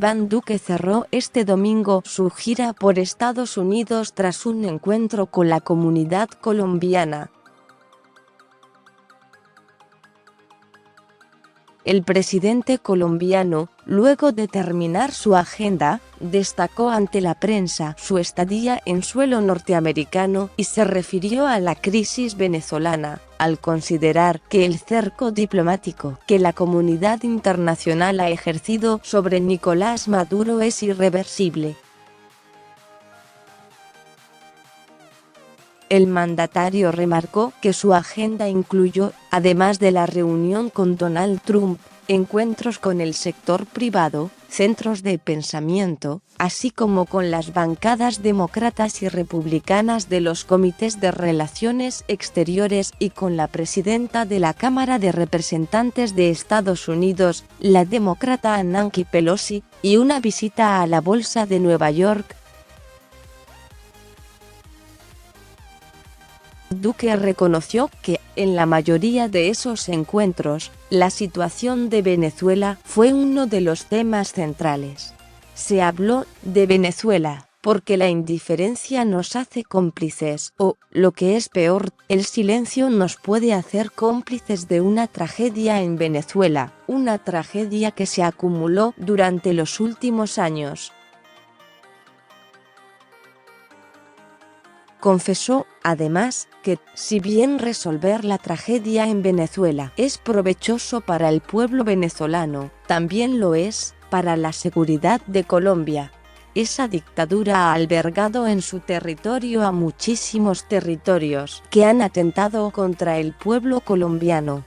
Iván Duque cerró este domingo su gira por Estados Unidos tras un encuentro con la comunidad colombiana. El presidente colombiano, luego de terminar su agenda, destacó ante la prensa su estadía en suelo norteamericano y se refirió a la crisis venezolana, al considerar que el cerco diplomático que la comunidad internacional ha ejercido sobre Nicolás Maduro es irreversible. El mandatario remarcó que su agenda incluyó, además de la reunión con Donald Trump, encuentros con el sector privado, centros de pensamiento, así como con las bancadas demócratas y republicanas de los comités de relaciones exteriores y con la presidenta de la Cámara de Representantes de Estados Unidos, la demócrata Nancy Pelosi, y una visita a la Bolsa de Nueva York. Duque reconoció que, en la mayoría de esos encuentros, la situación de Venezuela fue uno de los temas centrales. Se habló de Venezuela, porque la indiferencia nos hace cómplices, o, lo que es peor, el silencio nos puede hacer cómplices de una tragedia en Venezuela, una tragedia que se acumuló durante los últimos años. Confesó, además, que, si bien resolver la tragedia en Venezuela es provechoso para el pueblo venezolano, también lo es para la seguridad de Colombia. Esa dictadura ha albergado en su territorio a muchísimos territorios que han atentado contra el pueblo colombiano.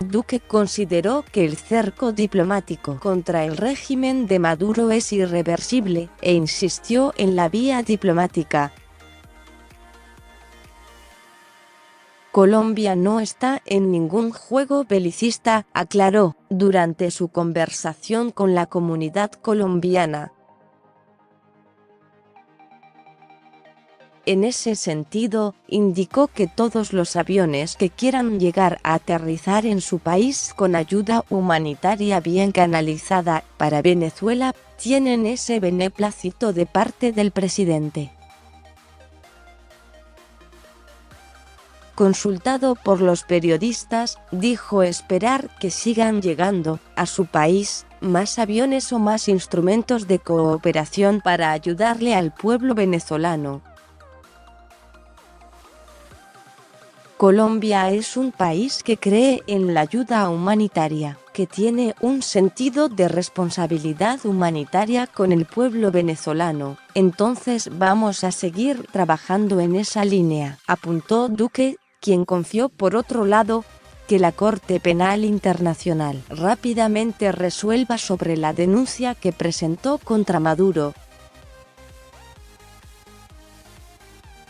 Duque consideró que el cerco diplomático contra el régimen de Maduro es irreversible, e insistió en la vía diplomática. Colombia no está en ningún juego belicista, aclaró, durante su conversación con la comunidad colombiana. En ese sentido, indicó que todos los aviones que quieran llegar a aterrizar en su país con ayuda humanitaria bien canalizada para Venezuela, tienen ese beneplácito de parte del presidente. Consultado por los periodistas, dijo esperar que sigan llegando a su país más aviones o más instrumentos de cooperación para ayudarle al pueblo venezolano. Colombia es un país que cree en la ayuda humanitaria, que tiene un sentido de responsabilidad humanitaria con el pueblo venezolano, entonces vamos a seguir trabajando en esa línea, apuntó Duque, quien confió por otro lado, que la Corte Penal Internacional rápidamente resuelva sobre la denuncia que presentó contra Maduro.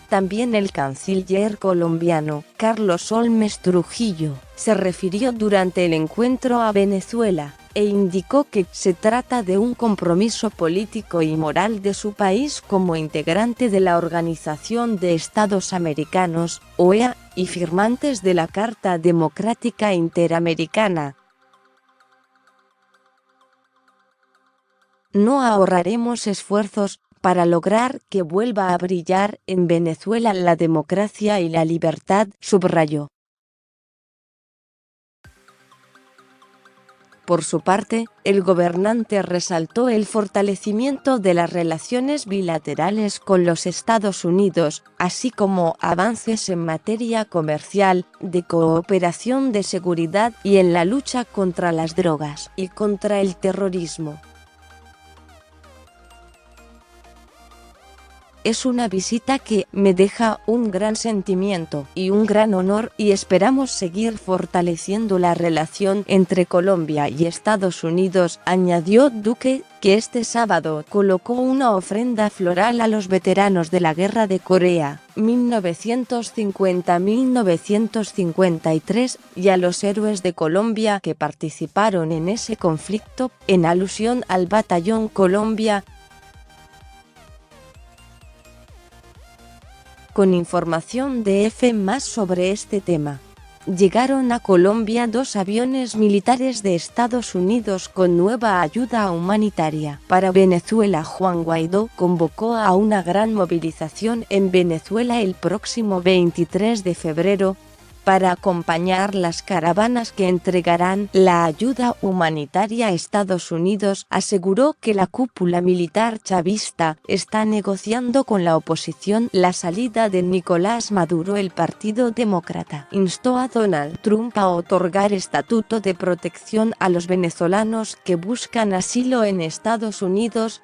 También el canciller colombiano, Carlos Holmes Trujillo, se refirió durante el encuentro a Venezuela, e indicó que se trata de un compromiso político y moral de su país como integrante de la Organización de Estados Americanos, OEA, y firmantes de la Carta Democrática Interamericana. No ahorraremos esfuerzos para lograr que vuelva a brillar en Venezuela la democracia y la libertad, subrayó. Por su parte, el gobernante resaltó el fortalecimiento de las relaciones bilaterales con los Estados Unidos, así como avances en materia comercial, de cooperación de seguridad y en la lucha contra las drogas y contra el terrorismo. Es una visita que me deja un gran sentimiento y un gran honor, y esperamos seguir fortaleciendo la relación entre Colombia y Estados Unidos, añadió Duque, que este sábado colocó una ofrenda floral a los veteranos de la Guerra de Corea, 1950-1953, y a los héroes de Colombia que participaron en ese conflicto, en alusión al Batallón Colombia. Con información de EFE más sobre este tema. Llegaron a Colombia 2 aviones militares de Estados Unidos con nueva ayuda humanitaria para Venezuela. Juan Guaidó convocó a una gran movilización en Venezuela el próximo 23 de febrero para acompañar las caravanas que entregarán la ayuda humanitaria a Estados Unidos. Aseguró que la cúpula militar chavista está negociando con la oposición la salida de Nicolás Maduro. El Partido Demócrata instó a Donald Trump a otorgar estatuto de protección a los venezolanos que buscan asilo en Estados Unidos,